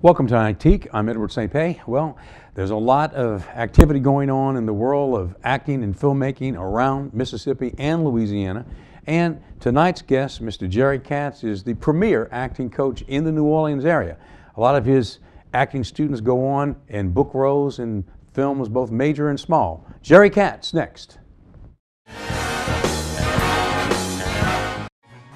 Welcome to Nightique. I'm Edward St. Pé. Well, there's a lot of activity going on in the world of acting and filmmaking around Mississippi and Louisiana. And tonight's guest, Mr. Jerry Katz, is the premier acting coach in the New Orleans area. A lot of his acting students go on and book roles in films both major and small. Jerry Katz, next.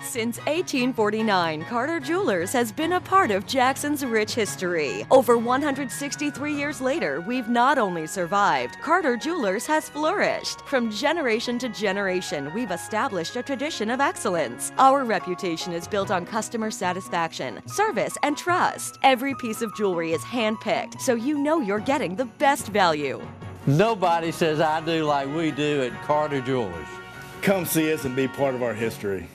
Since 1849, Carter Jewelers has been a part of Jackson's rich history. Over 163 years later, we've not only survived, Carter Jewelers has flourished. From generation to generation, we've established a tradition of excellence. Our reputation is built on customer satisfaction, service, and trust. Every piece of jewelry is handpicked, so you know you're getting the best value. Nobody says I do like we do at Carter Jewelers. Come see us and be part of our history.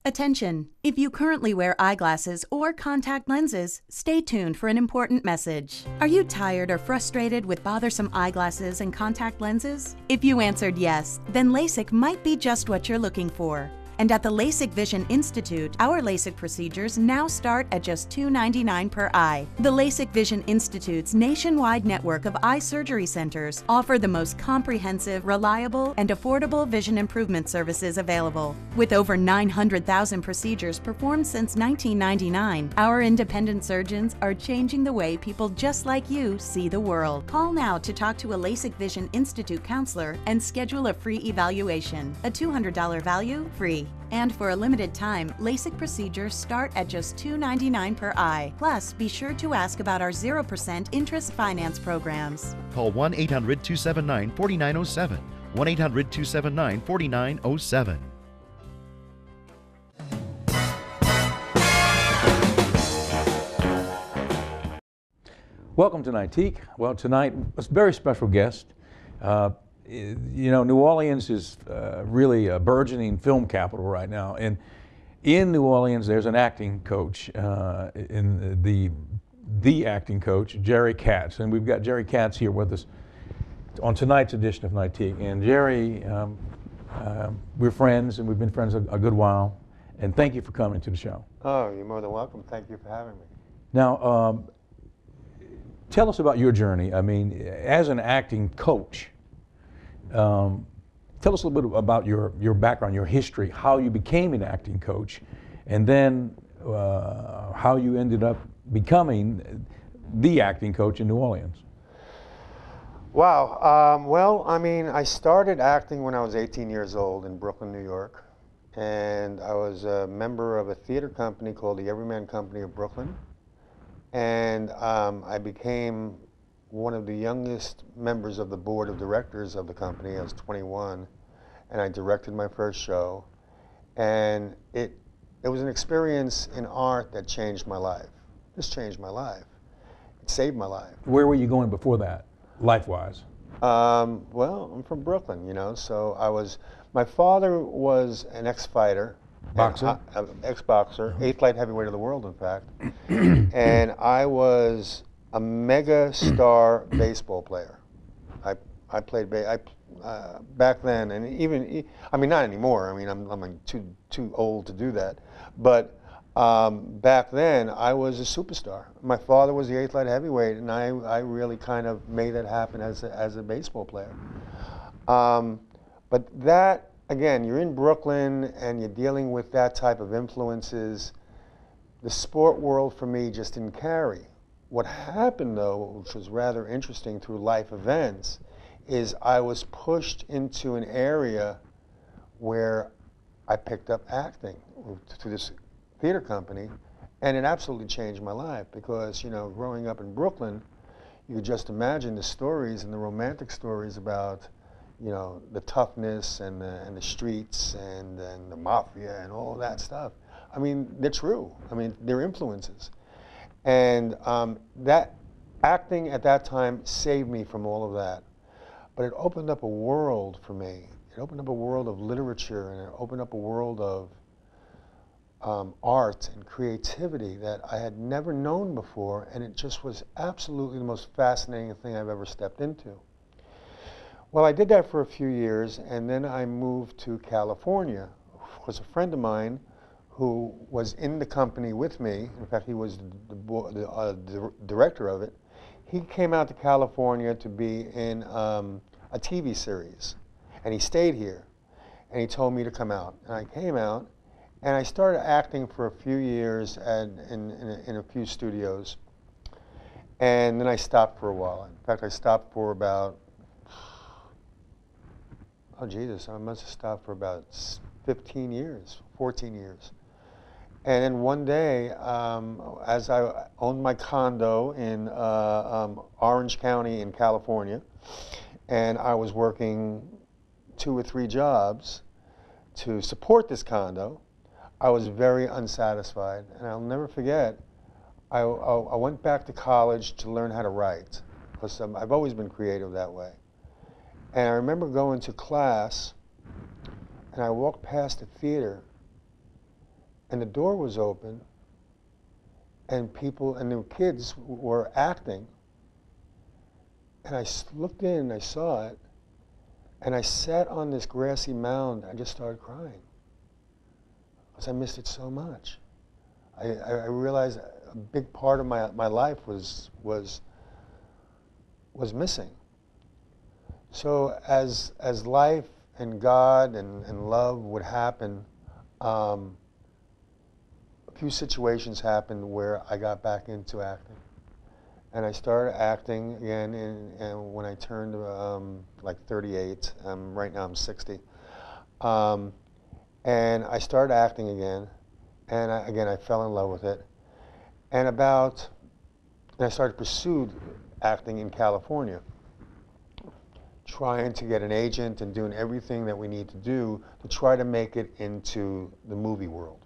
Attention! If you currently wear eyeglasses or contact lenses, stay tuned for an important message. Are you tired or frustrated with bothersome eyeglasses and contact lenses? If you answered yes, then LASIK might be just what you're looking for. And at the LASIK Vision Institute, our LASIK procedures now start at just $2.99 per eye. The LASIK Vision Institute's nationwide network of eye surgery centers offer the most comprehensive, reliable, and affordable vision improvement services available. With over 900,000 procedures performed since 1999, our independent surgeons are changing the way people just like you see the world. Call now to talk to a LASIK Vision Institute counselor and schedule a free evaluation. A $200 value, free. And for a limited time, LASIK procedures start at just $2.99 per eye. Plus, be sure to ask about our 0% interest finance programs. Call 1-800-279-4907. 1-800-279-4907. Welcome to Nightique. Well, tonight, a very special guest. You know, New Orleans is really a burgeoning film capital right now, and in New Orleans there's an acting coach, in the acting coach, Jerry Katz, and we've got Jerry Katz here with us on tonight's edition of Nightique. And Jerry, we're friends, and we've been friends a good while, and thank you for coming to the show. Oh, you're more than welcome. Thank you for having me. Now, tell us about your journey. I mean, as an acting coach, tell us a little bit about your background, your history, how you became an acting coach, and then how you ended up becoming the acting coach in New Orleans. Wow. Well, I mean, I started acting when I was 18 years old in Brooklyn, New York, and I was a member of a theater company called the Everyman Company of Brooklyn, and I became one of the youngest members of the board of directors of the company. I was 21, and I directed my first show, and it was an experience in art that changed my life. Just changed my life. It saved my life. Where were you going before that, life-wise? Well, I'm from Brooklyn, you know, so my father was an ex-fighter. Boxer? Ex-boxer, 8th light heavyweight of the world, in fact. And I was a mega star baseball player. I played back then, and even, I mean, not anymore. I mean, I'm too old to do that. But back then, I was a superstar. My father was the 8th light heavyweight, and I really kind of made that happen as a baseball player. But that, again, you're in Brooklyn, and you're dealing with that type of influences. The sport world, for me, just didn't carry. What happened, though, which was rather interesting through life events, is I was pushed into an area where I picked up acting through this theater company, and it absolutely changed my life because, you know, growing up in Brooklyn, you could just imagine the stories and the romantic stories about, you know, the toughness and the streets and the mafia and all that stuff. I mean, they're true. I mean, they're influences. And that acting at that time saved me from all of that. But it opened up a world for me. It opened up a world of literature, and it opened up a world of art and creativity that I had never known before, and it just was absolutely the most fascinating thing I've ever stepped into. Well, I did that for a few years, and then I moved to California because a friend of mine who was in the company with me, in fact, he was the director of it, he came out to California to be in a TV series. And he stayed here. And he told me to come out. And I came out, and I started acting for a few years in a few studios. And then I stopped for a while. In fact, I stopped for about, oh Jesus, I must have stopped for about 15 years, 14 years. And then one day, as I owned my condo in Orange County in California, and I was working 2 or 3 jobs to support this condo, I was very unsatisfied. And I'll never forget, I went back to college to learn how to write, because I've always been creative that way. And I remember going to class, and I walked past the theater, and the door was open, and people, and the kids were acting. And I looked in, and I saw it, and I sat on this grassy mound. I just started crying, because I missed it so much. I realized a big part of my life was missing. So as life and God and love would happen, a few situations happened where I got back into acting. And I started acting again and when I turned like 38. Right now I'm 60. And I started acting again. And I fell in love with it. And I started pursued acting in California, trying to get an agent and doing everything that we need to do to try to make it into the movie world.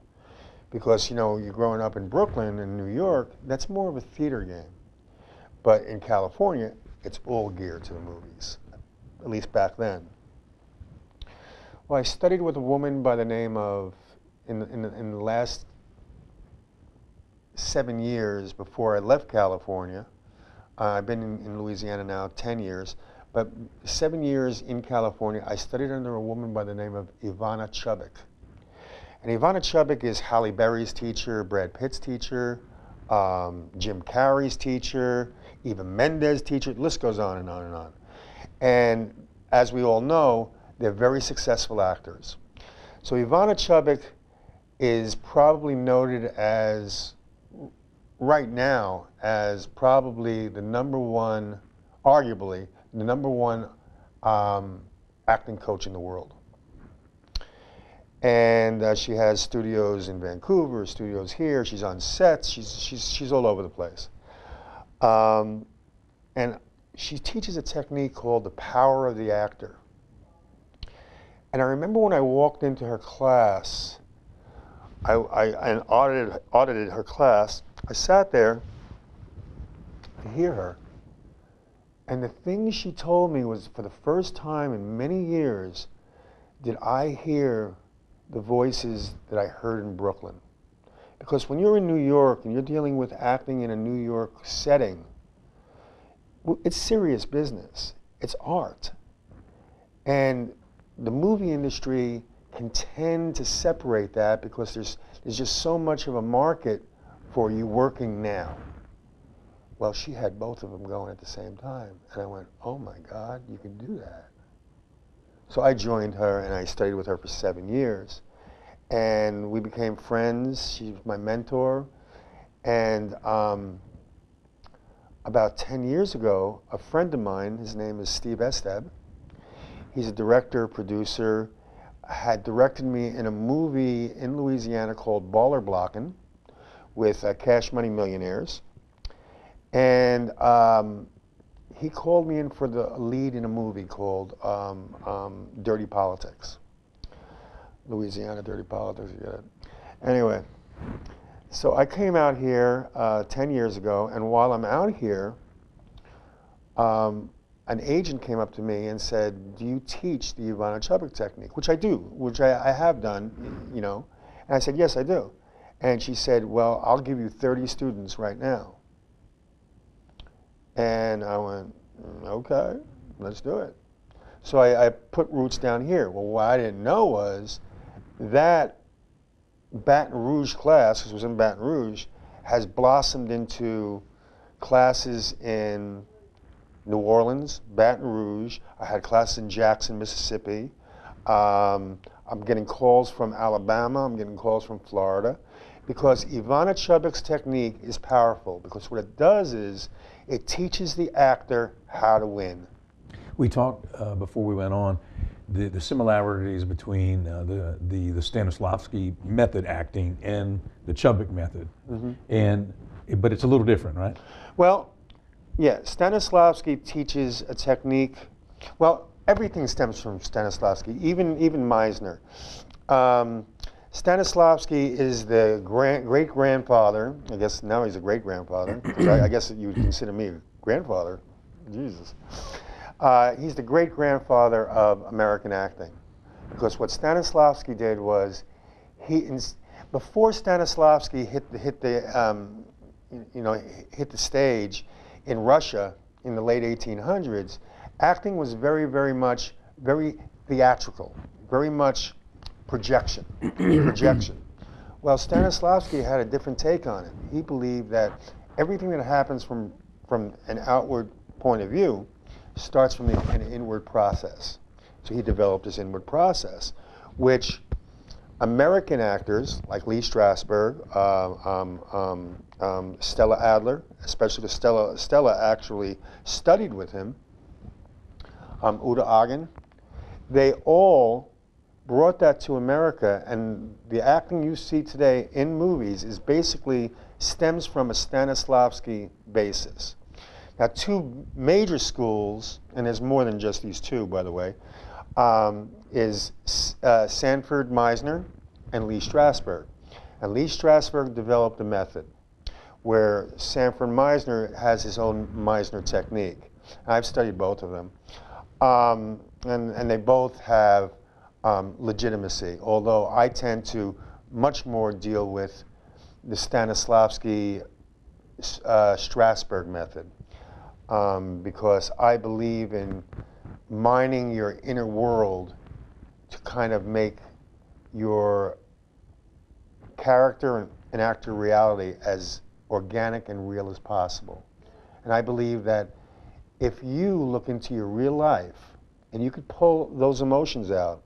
Because, you know, you're growing up in Brooklyn and New York, that's more of a theater game. But in California, it's all geared to the movies, at least back then. Well, I studied with a woman by the name of, in the last 7 years before I left California, I've been in Louisiana now 10 years, but 7 years in California, I studied under a woman by the name of Ivana Chubbuck. And Ivana Chubbuck is Halle Berry's teacher, Brad Pitt's teacher, Jim Carrey's teacher, Eva Mendes' teacher, the list goes on and on and on. And as we all know, they're very successful actors. So Ivana Chubbuck is probably noted as, right now, as probably the #1, arguably, the #1 acting coach in the world. And she has studios in Vancouver, studios here. She's on sets. She's all over the place. And she teaches a technique called the power of the actor. And I remember when I walked into her class, I audited her class. I sat there to hear her. And the thing she told me was, for the first time in many years, did I hear the voices that I heard in Brooklyn. Because when you're in New York and you're dealing with acting in a New York setting, it's serious business. It's art. And the movie industry can tend to separate that because there's just so much of a market for you working now. Well, she had both of them going at the same time. And I went, oh my God, you can do that. So I joined her and I studied with her for 7 years. And we became friends. She was my mentor. And about 10 years ago, a friend of mine, his name is Steve Esteb, he's a director, producer, had directed me in a movie in Louisiana called Baller Blockin' with Cash Money Millionaires. And he called me in for the lead in a movie called Dirty Politics. Louisiana Dirty Politics, you get it. Anyway, so I came out here 10 years ago, and while I'm out here, an agent came up to me and said, do you teach the Ivana Chubbuck technique? Which I do, which I have done, you know. And I said, yes, I do. And she said, well, I'll give you 30 students right now. And I went, okay, let's do it. So I put roots down here. Well, what I didn't know was that Baton Rouge class, because it was in Baton Rouge, has blossomed into classes in New Orleans, Baton Rouge. I had classes in Jackson, Mississippi. I'm getting calls from Alabama. I'm getting calls from Florida. Because Ivana Chubbuck's technique is powerful. Because what it does is it teaches the actor how to win. We talked before we went on the similarities between the Stanislavski method acting and the Chubbuck method, but it's a little different, right? Well, yeah, Stanislavski teaches a technique. Well, everything stems from Stanislavski, even Meisner. Stanislavski is the great-grandfather. I guess now he's a great-grandfather. I guess you would consider me a grandfather. Jesus. He's the great-grandfather of American acting, because what Stanislavski did was, before Stanislavski hit the stage in Russia in the late 1800s, acting was very much theatrical, very much projection. Well, Stanislavski had a different take on it. He believed that everything that happens from an outward point of view starts from an inward process. So he developed this inward process, which American actors like Lee Strasberg, Stella Adler, especially because Stella actually studied with him, Uta Hagen, they all brought that to America, and the acting you see today in movies is basically stems from a Stanislavski basis. Now, two major schools, and there's more than just these two, by the way, is Sanford Meisner and Lee Strasberg. And Lee Strasberg developed a method where Sanford Meisner has his own Meisner technique. I've studied both of them. And they both have legitimacy, although I tend to much more deal with the Stanislavski Strasberg method, because I believe in mining your inner world to kind of make your character and actor reality as organic and real as possible. And I believe that if you look into your real life and you could pull those emotions out,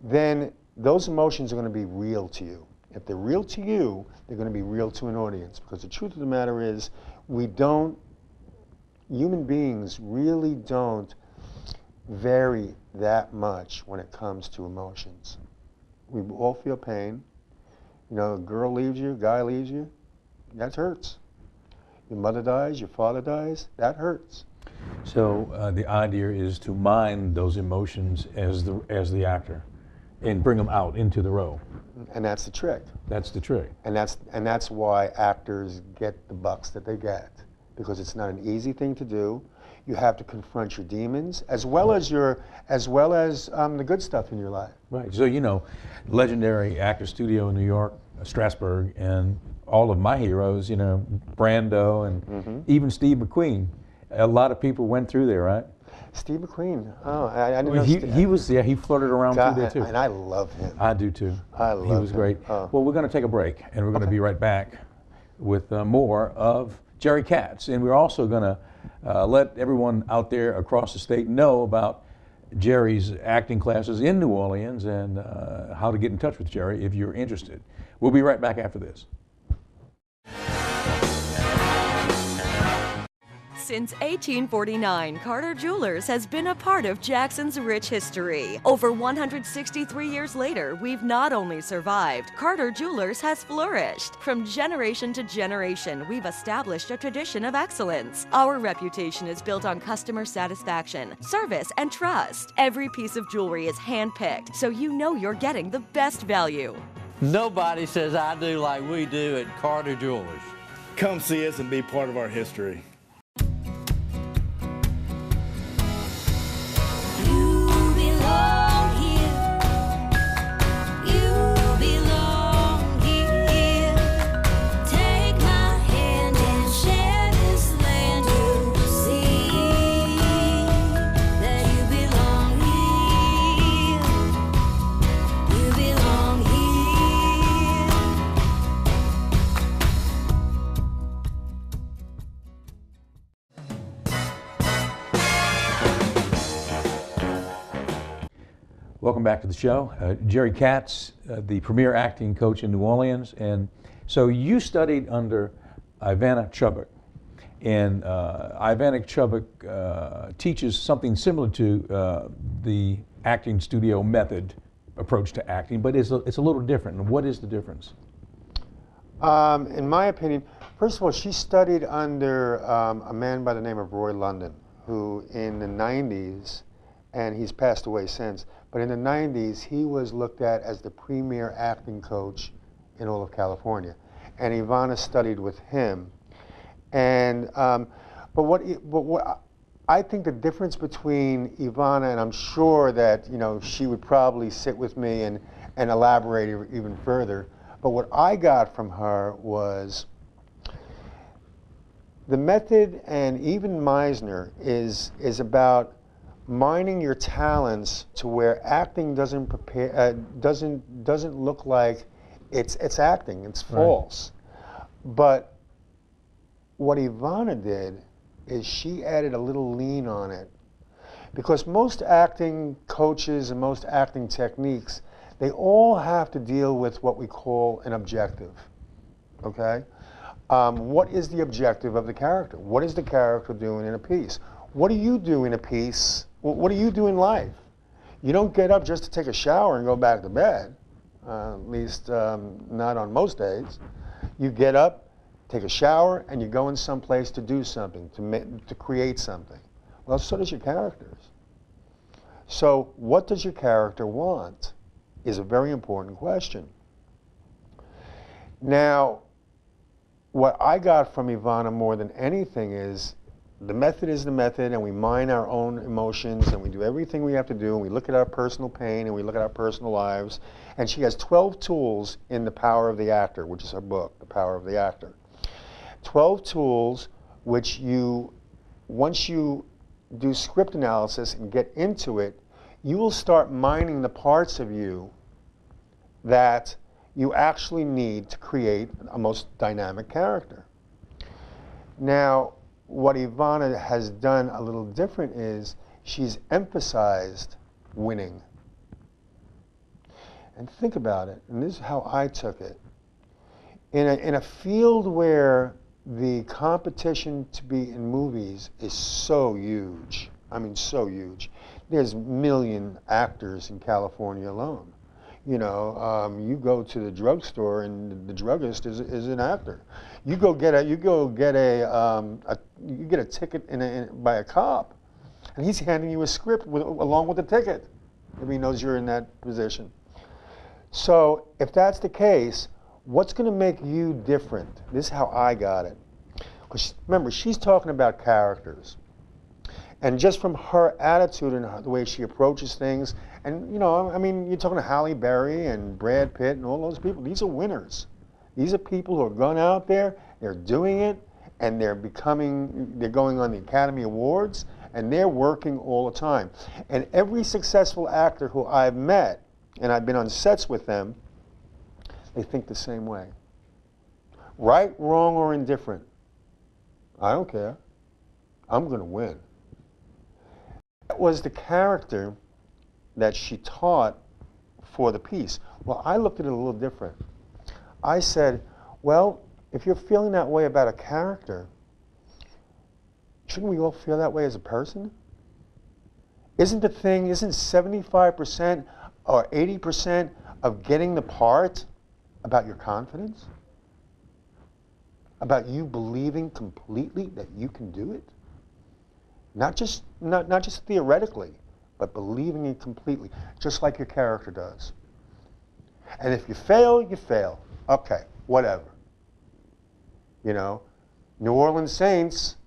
then those emotions are going to be real to you. If they're real to you, they're going to be real to an audience. Because the truth of the matter is, human beings really don't vary that much when it comes to emotions. We all feel pain. You know, a girl leaves you, a guy leaves you, that hurts. Your mother dies, your father dies, that hurts. So the idea is to mine those emotions as the actor, and bring them out into the role. And that's the trick. That's the trick. And that's why actors get the bucks that they get, because it's not an easy thing to do. You have to confront your demons as well as the good stuff in your life. Right. So you know, legendary actor studio in New York, Strasberg, and all of my heroes, you know, Brando and even Steve McQueen. A lot of people went through there, right? Steve McQueen. Oh, I didn't know. He flirted around through there too. And I love him. I do too. I love him. He was great. Oh. Well, we're going to take a break, and we're going to be right back with more of Jerry Katz, and we're also going to let everyone out there across the state know about Jerry's acting classes in New Orleans and how to get in touch with Jerry if you're interested. We'll be right back after this. Since 1849, Carter Jewelers has been a part of Jackson's rich history. Over 163 years later, we've not only survived, Carter Jewelers has flourished. From generation to generation, we've established a tradition of excellence. Our reputation is built on customer satisfaction, service, and trust. Every piece of jewelry is handpicked, so you know you're getting the best value. Nobody says I do like we do at Carter Jewelers. Come see us and be part of our history. Welcome back to the show. Jerry Katz, the premier acting coach in New Orleans. And so you studied under Ivana Chubbuck. And Ivana Chubbuck teaches something similar to the acting studio method approach to acting, but it's a little different. And what is the difference? In my opinion, first of all, she studied under a man by the name of Roy London, who in the 90s, and he's passed away since, but in the 90s, he was looked at as the premier acting coach in all of California. And Ivana studied with him. And, but what I think the difference between Ivana, and I'm sure that, you know, she would probably sit with me and elaborate even further, but what I got from her was the method, and even Meisner is about mining your talents to where acting doesn't look like it's acting, it's false. Right. But what Ivana did is she added a little lean on it, because most acting coaches and most acting techniques, they all have to deal with what we call an objective, okay? What is the objective of the character? What is the character doing in a piece? What do you do in a piece? What do you do in life? You don't get up just to take a shower and go back to bed, at least not on most days. You get up, take a shower, and you go in some place to do something, to create something. Well, so does your characters. So what does your character want is a very important question. Now, what I got from Ivana more than anything is the method is the method, and we mine our own emotions, and we do everything we have to do, and we look at our personal pain, and we look at our personal lives. And she has 12 tools in The Power of the Actor, which is her book, The Power of the Actor. 12 tools which once you do script analysis and get into it, you will start mining the parts of you that you actually need to create a most dynamic character. Now, what Ivana has done a little different is she's emphasized winning. And think about it, and this is how I took it. In a field where the competition to be in movies is so huge, I mean so huge, there's a million actors in California alone. You know, you go to the drugstore and the druggist is an actor. You get a ticket by a cop, and he's handing you a script along with the ticket if he knows you're in that position. So if that's the case, what's going to make you different? This is how I got it. Because remember, she's talking about characters. And just from her attitude and the way she approaches things, and you know, I mean, you're talking to Halle Berry and Brad Pitt and all those people. These are winners. These are people who are going out there, they're doing it, and they're going on the Academy Awards, and they're working all the time. And every successful actor who I've met, and I've been on sets with them, they think the same way. Right, wrong, or indifferent. I don't care. I'm going to win. That was the character that she taught for the piece. Well, I looked at it a little different. I said, well, if you're feeling that way about a character, shouldn't we all feel that way as a person? Isn't 75% or 80% of getting the part about your confidence? About you believing completely that you can do it? Not just theoretically, but believing it completely, just like your character does. And if you fail, you fail. Okay, whatever. You know, New Orleans Saints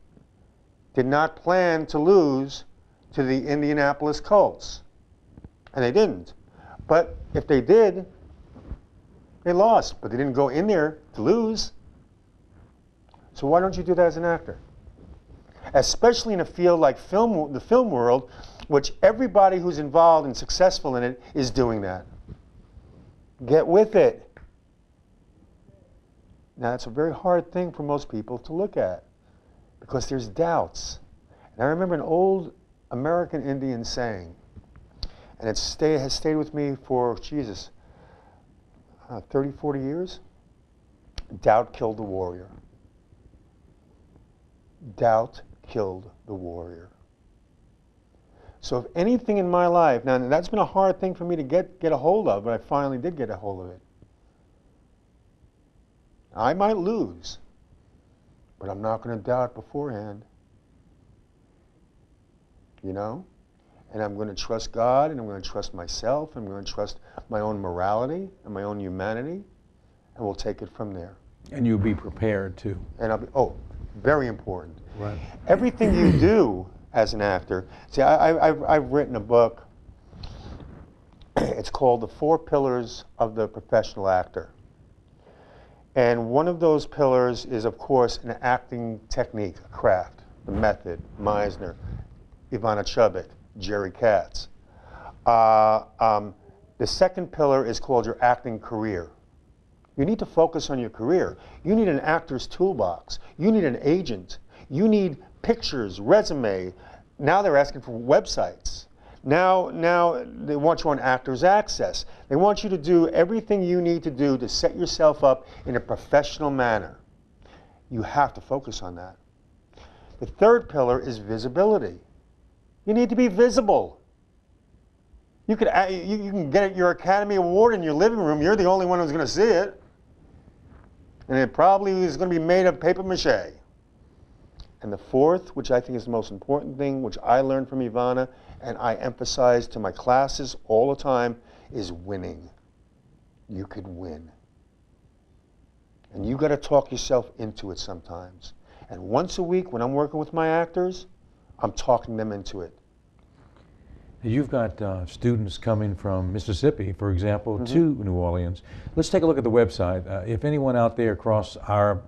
did not plan to lose to the Indianapolis Colts. And they didn't. But if they did, they lost. But they didn't go in there to lose. So why don't you do that as an actor? Especially in a field like the film world, which everybody who's involved and successful in it is doing that. Get with it. Now, it's a very hard thing for most people to look at because there's doubts. And I remember an old American Indian saying, and has stayed with me for, Jesus, 30, 40 years. Doubt killed the warrior. Doubt killed the warrior. So if anything in my life, now that's been a hard thing for me to get a hold of, but I finally did get a hold of it. I might lose, but I'm not going to doubt beforehand. You know? And I'm going to trust God, and I'm going to trust myself, and I'm going to trust my own morality and my own humanity, and we'll take it from there. And you'll be prepared too. And I'll be, very important. Right. Everything you do as an actor, see, I've written a book, it's called The 4 Pillars of the Professional Actor. And one of those pillars is, of course, an acting technique, a craft, the method, Meisner, Ivana Chubbuck, Jerry Katz. The second pillar is called your acting career. You need to focus on your career. You need an actor's toolbox. You need an agent. You need pictures, resume. Now they're asking for websites. Now they want you on Actors Access. They want you to do everything you need to do to set yourself up in a professional manner. You have to focus on that. The third pillar is visibility. You need to be visible. You can get your Academy Award in your living room. You're the only one who's going to see it. And it probably is going to be made of paper mache. And the fourth, which I think is the most important thing, which I learned from Ivana, and I emphasize to my classes all the time, is winning. You could win. And you got to talk yourself into it sometimes. And once a week when I'm working with my actors, I'm talking them into it. You've got students coming from Mississippi, for example, to New Orleans. Let's take a look at the website. If anyone out there across our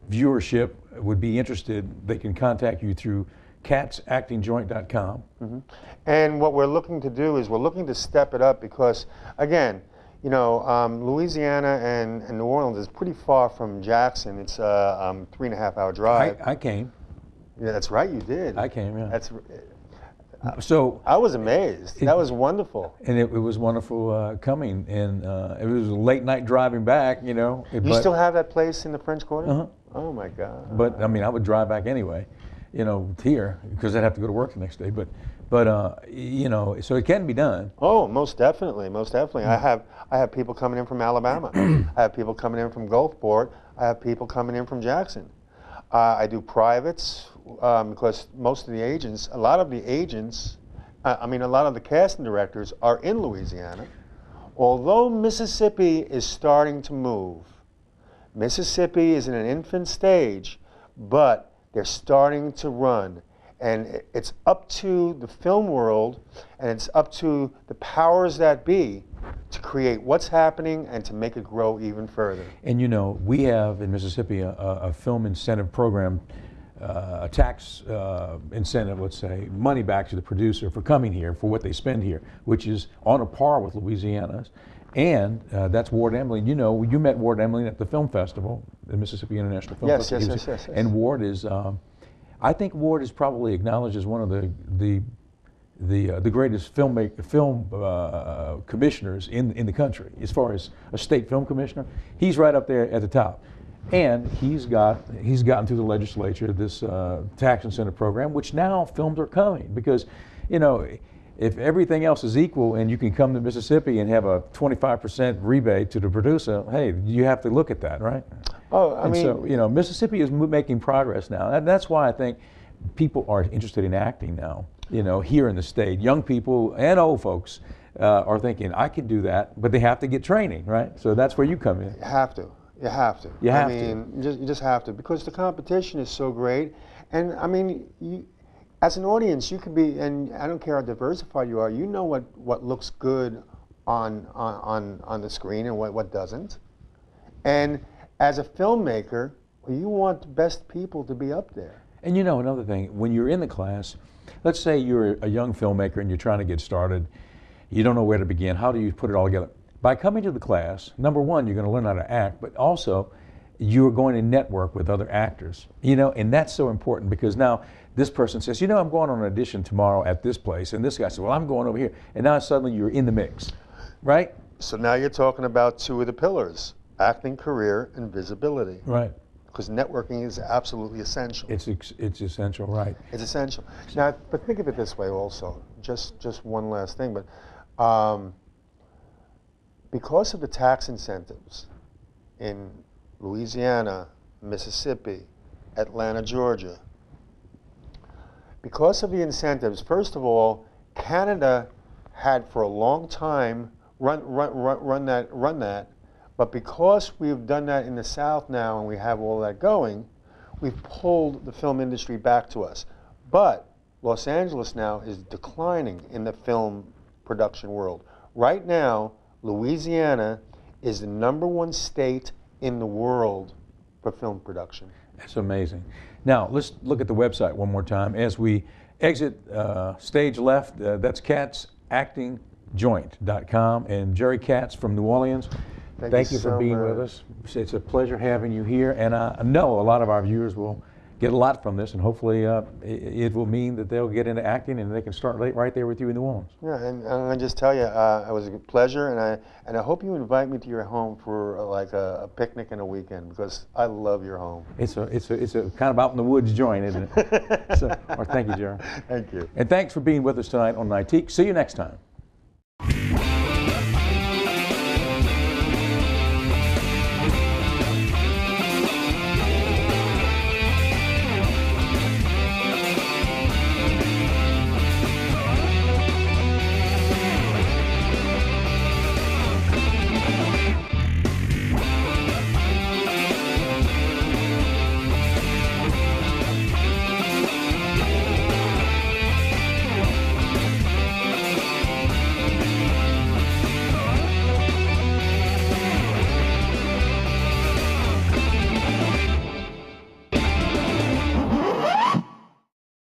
viewership would be interested, they can contact you through katzactingjoint.com. And what we're looking to do is we're looking to step it up because, again, you know, Louisiana and New Orleans is pretty far from Jackson. It's a 3.5-hour drive. I came. Yeah, that's right, you did. I came, yeah. That's. So I was amazed. That was wonderful. And it was wonderful coming, and it was a late night driving back, you know. You still have that place in the French Quarter? Oh my God. But I mean, I would drive back anyway, you know, here, because I'd have to go to work the next day. But you know, so it can be done. Oh, most definitely, most definitely. I have people coming in from Alabama. I have people coming in from Gulfport. I have people coming in from Jackson. I do privates because most of the agents, a lot of the casting directors are in Louisiana. Although Mississippi is starting to move, Mississippi is in an infant stage, but they're starting to run. And it's up to the film world, and it's up to the powers that be to create what's happening and to make it grow even further. And you know, we have in Mississippi a film incentive program, a tax incentive, let's say, money back to the producer for coming here, for what they spend here, which is on a par with Louisiana's. And that's Ward Emily. You know, you met Ward Emily at the film festival, the Mississippi International Film Festival. Yes. And Ward is, I think Ward is probably acknowledged as one of the greatest film commissioners in the country, as far as a state film commissioner. He's right up there at the top. And he's gotten through the legislature this tax incentive program, which now films are coming, because, you know, if everything else is equal and you can come to Mississippi and have a 25% rebate to the producer, hey, you have to look at that, right? Oh, I mean, so, you know, Mississippi is making progress now. And that's why I think people are interested in acting now, you know, here in the state. Young people and old folks are thinking, I can do that, but they have to get training, right? So that's where you come in. You have to. You have to. You have you just have to, because the competition is so great. And I mean, as an audience, you could be, and I don't care how diversified you are, you know what looks good on the screen and what doesn't. And as a filmmaker, you want the best people to be up there. And you know, another thing, when you're in the class, let's say you're a young filmmaker and you're trying to get started, you don't know where to begin, how do you put it all together? By coming to the class, number one, you're going to learn how to act, but also you're going to network with other actors, you know, and that's so important because now this person says, you know, I'm going on an audition tomorrow at this place, and this guy says, well, I'm going over here, and now suddenly you're in the mix, right? So now you're talking about two of the pillars, acting career and visibility. Right. Because networking is absolutely essential. It's essential, right? It's essential. Now, but think of it this way also, just one last thing, but because of the tax incentives in Louisiana, Mississippi, Atlanta, Georgia, because of the incentives, first of all, Canada had for a long time run that, but because we've done that in the South now and we have all that going, we've pulled the film industry back to us. But Los Angeles now is declining in the film production world. Right now, Louisiana is the #1 state in the world for film production. That's amazing. Now, let's look at the website one more time. As we exit stage left, that's katzactingjoint.com. And Jerry Katz from New Orleans, thank you for being with us. It's a pleasure having you here. And I know a lot of our viewers will get a lot from this, and hopefully it will mean that they'll get into acting and they can start right there with you in New Orleans. Yeah, and I'm gonna just tell you, it was a pleasure, and I hope you invite me to your home for like a picnic and a weekend because I love your home. It's a kind of out in the woods joint, isn't it? So, thank you, Jerry. Thank you. And thanks for being with us tonight on Nightique. See you next time.